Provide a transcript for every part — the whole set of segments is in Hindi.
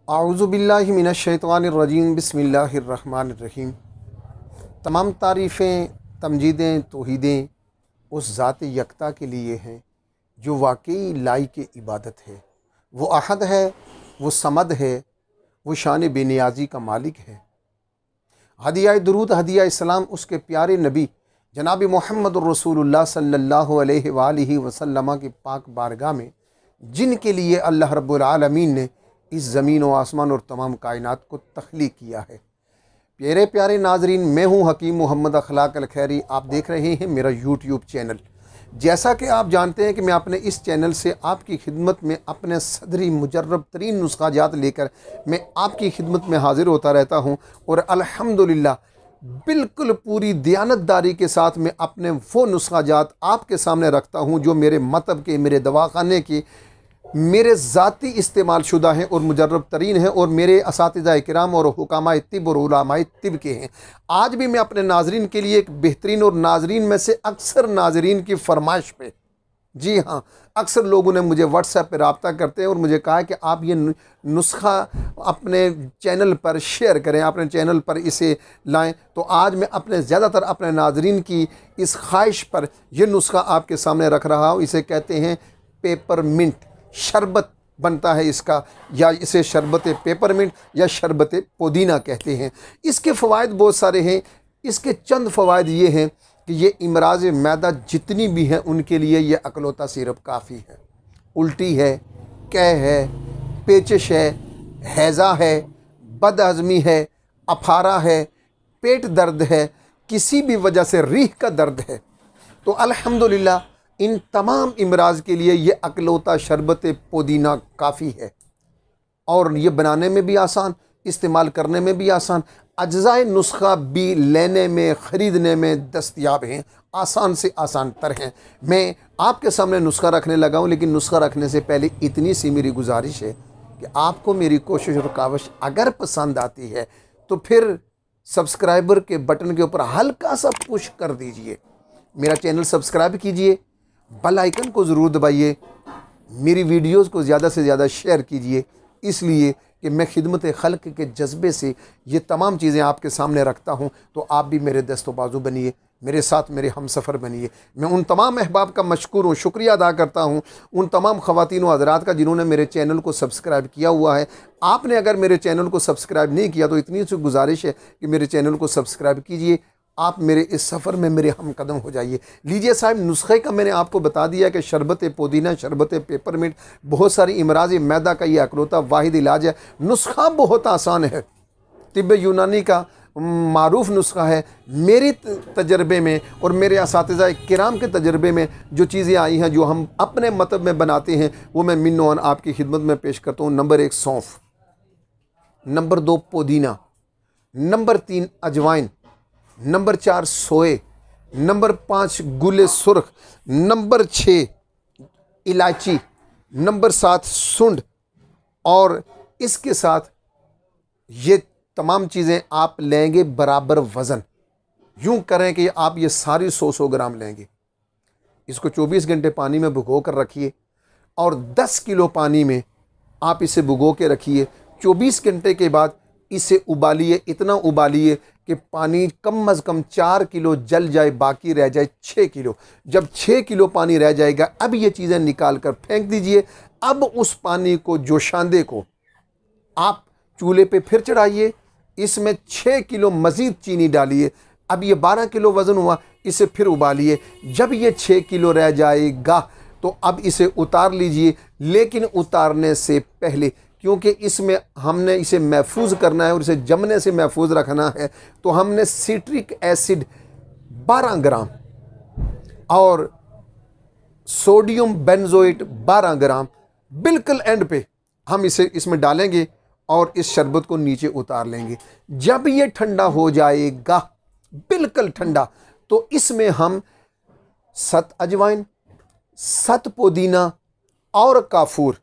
आऊज़ुबिल्लाहि मिनश्शैतानिर्रजीम बिस्मिल्लाहिर्रहमानिर्रहीम। तमाम तारीफ़ें, तमजीदें, तौहीदें उस ज़ात यकता के लिए हैं जो वाकई लायक इबादत है। वो अहद है, वो समद है, वो शान बेनियाज़ी का मालिक है। हदिया दुरूद, हदिया सलाम उसके प्यारे नबी जनाब मोहम्मद रसूलुल्लाह सल्लल्लाहु अलैहि वसल्लम की पाक बारगाह में, जिनके लिए अल्लाह रब्बुल आलमीन ने इस ज़मीन व आसमान और तमाम कायनात को तख्लीक किया है। प्यारे प्यारे नाजरीन, मैं हूँ हकीम मोहम्मद अखलाक अल खैरी। आप देख रहे हैं मेरा यूट्यूब चैनल। जैसा कि आप जानते हैं कि मैं अपने इस चैनल से आपकी खिदमत में अपने सदरी मुजर्रब तरीन नुस्खाजात लेकर मैं आपकी खिदमत में हाजिर होता रहता हूँ। और अल्हम्दुलिल्लाह बिल्कुल पूरी दयानतदारी के साथ मैं अपने वो नुस्खाजात आपके सामने रखता हूँ जो मेरे मतब के, मेरे दवाखाने के, मेरे ज़ाती इस्तेमाल शुदा हैं और मुजर्रब तरीन हैं और मेरे असातिज़ा किराम और हुकामाए तिब और उलमाए तिब के हैं। आज भी मैं अपने नाजरीन के लिए एक बेहतरीन, और नाजरीन में से अक्सर नाजरीन की फरमाइश पे, जी हाँ, अक्सर लोगों ने मुझे व्हाट्सएप पे रब्ता करते हैं और मुझे कहा है कि आप ये नुस्खा अपने चैनल पर शेयर करें, अपने चैनल पर इसे लाएं। तो आज मैं अपने ज़्यादातर अपने नाजरीन की इस ख्वाहिश पर यह नुस्खा आपके सामने रख रहा हूँ। इसे कहते हैं पेपरमिंट, शरबत बनता है इसका, या इसे शरबत पेपरमिंट या शरबत पुदीना कहते हैं। इसके फ़वाइद बहुत सारे हैं। इसके चंद फ़वाइद ये हैं कि ये इमराज मैदा जितनी भी हैं उनके लिए ये अकलौता सिरप काफ़ी है। उल्टी है, कै है, पेचिश है, हैज़ा है, बदहज़मी है, अफारा है, पेट दर्द है, किसी भी वजह से रीह का दर्द है, तो अल्हम्दुलिल्लाह इन तमाम इमराज के लिए ये अकलौता शरबत पुदीना काफ़ी है। और ये बनाने में भी आसान, इस्तेमाल करने में भी आसान, अज्जाए नुस्खा भी लेने में, ख़रीदने में दस्तयाब हैं, आसान से आसान तर हैं। मैं आपके सामने नुस्खा रखने लगा हूँ, लेकिन नुस्खा रखने से पहले इतनी सी मेरी गुजारिश है कि आपको मेरी कोशिश और काविश अगर पसंद आती है तो फिर सब्सक्राइबर के बटन के ऊपर हल्का सा पुश कर दीजिए, मेरा चैनल सब्सक्राइब कीजिए, बेल आइकन को ज़रूर दबाइए, मेरी वीडियोज़ को ज़्यादा से ज़्यादा शेयर कीजिए, इसलिए कि मैं खिदमत खल्क के जज्बे से ये तमाम चीज़ें आपके सामने रखता हूँ। तो आप भी मेरे दस्तो बाजू बनिए, मेरे साथ मेरे हमसफ़र बनिए। मैं उन तमाम अहबाब का मशकूर हूँ, शुक्रिया अदा करता हूँ, उन तमाम ख़वातीन व हज़रात का जिन्होंने मेरे चैनल को सब्सक्राइब किया हुआ है। आपने अगर मेरे चैनल को सब्सक्राइब नहीं किया तो इतनी सी गुजारिश है कि मेरे चैनल को सब्सक्राइब कीजिए। आप मेरे इस सफ़र में मेरे हम कदम हो जाइए। लीजिए साहब, नुस्खे का मैंने आपको बता दिया कि शरबत पुदीना, शरबत पेपरमिंट, बहुत सारी इमराज मैदा का ये अकलौता वाहिद इलाज है। नुस्खा बहुत आसान है, तिब्ब यूनानी का मारूफ नुस्खा है। मेरे तजर्बे में और मेरे असातिज़ा किराम के तजर्बे में जो चीज़ें आई हैं, जो हम अपने मतलब में बनाते हैं, वो मैं मिन्नोन आपकी खिदमत में पेश करता हूँ। नंबर 1 सौंफ, नंबर 2 पुदीना, नंबर 3 अजवाइन, नंबर 4 सोए, नंबर 5 गुले सुर्ख, नंबर 6 इलायची, नंबर 7 सुंड। और इसके साथ ये तमाम चीज़ें आप लेंगे बराबर वज़न। यूँ करें कि आप ये सारी 100 ग्राम लेंगे। इसको 24 घंटे पानी में भिगो कर रखिए और 10 किलो पानी में आप इसे भिगो के रखिए। 24 घंटे के बाद इसे उबालिए, इतना उबालिए कि पानी कम अज़ कम 4 किलो जल जाए, बाकी रह जाए 6 किलो। जब 6 किलो पानी रह जाएगा, अब ये चीज़ें निकाल कर फेंक दीजिए। अब उस पानी को, जोशांदे को, आप चूल्हे पे फिर चढ़ाइए, इसमें 6 किलो मज़ीद चीनी डालिए। अब ये 12 किलो वज़न हुआ, इसे फिर उबालिए। जब ये 6 किलो रह जाएगा तो अब इसे उतार लीजिए। लेकिन उतारने से पहले, क्योंकि इसमें हमने इसे महफूज करना है और इसे जमने से महफूज रखना है, तो हमने सिट्रिक एसिड 12 ग्राम और सोडियम बेंजोएट 12 ग्राम बिल्कुल एंड पे हम इसे इसमें डालेंगे और इस शरबत को नीचे उतार लेंगे। जब ये ठंडा हो जाएगा, बिल्कुल ठंडा, तो इसमें हम 7 अजवाइन, 7 पुदीना और काफूर,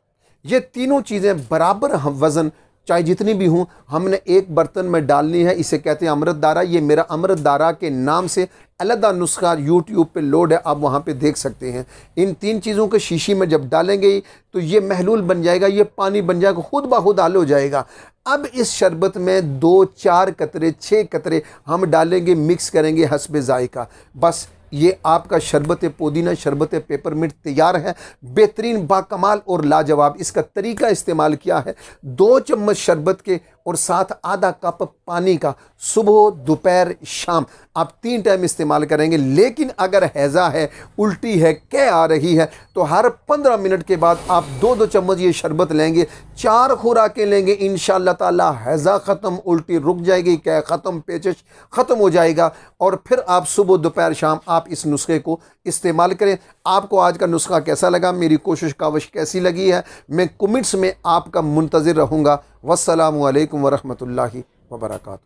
ये तीनों चीज़ें बराबर हम वज़न चाहे जितनी भी हूँ, हमने एक बर्तन में डालनी है। इसे कहते हैं अमृत धारा। ये मेरा अमृत धारा के नाम से अलग नुस्खा यूट्यूब पे लोड है, आप वहाँ पे देख सकते हैं। इन 3 चीज़ों को शीशी में जब डालेंगे तो ये महलूल बन जाएगा, ये पानी बन जाएगा, खुद ब खुद हल हो जाएगा। अब इस शरबत में 2-4 कतरे 6 कतरे हम डालेंगे, मिक्स करेंगे हस्बे जायका। बस ये आपका शरबत पुदीना, शरबत पेपरमिंट तैयार है। बेहतरीन, बाकमाल और लाजवाब। इसका तरीका इस्तेमाल किया है 2 चम्मच शरबत के और साथ आधा कप पानी का, सुबह दोपहर शाम आप 3 टाइम इस्तेमाल करेंगे। लेकिन अगर हैज़ा है, उल्टी है, कै आ रही है, तो हर 15 मिनट के बाद आप 2-2 चम्मच ये शरबत लेंगे। 4 खुराकें लेंगे, इंशाअल्लाह ताला हैज़ा ख़त्म, उल्टी रुक जाएगी, कै ख़त्म, पेचिश ख़त्म हो जाएगा। और फिर आप सुबह दोपहर शाम आप इस नुस्खे को इस्तेमाल करें। आपको आज का नुस्खा कैसा लगा, मेरी कोशिश काविश कैसी लगी है, मैं कमेंट्स में आपका मुंतज़िर रहूँगा। वस्सलामु अलैकुम वरहमतुल्लाहि वबरकातुहू।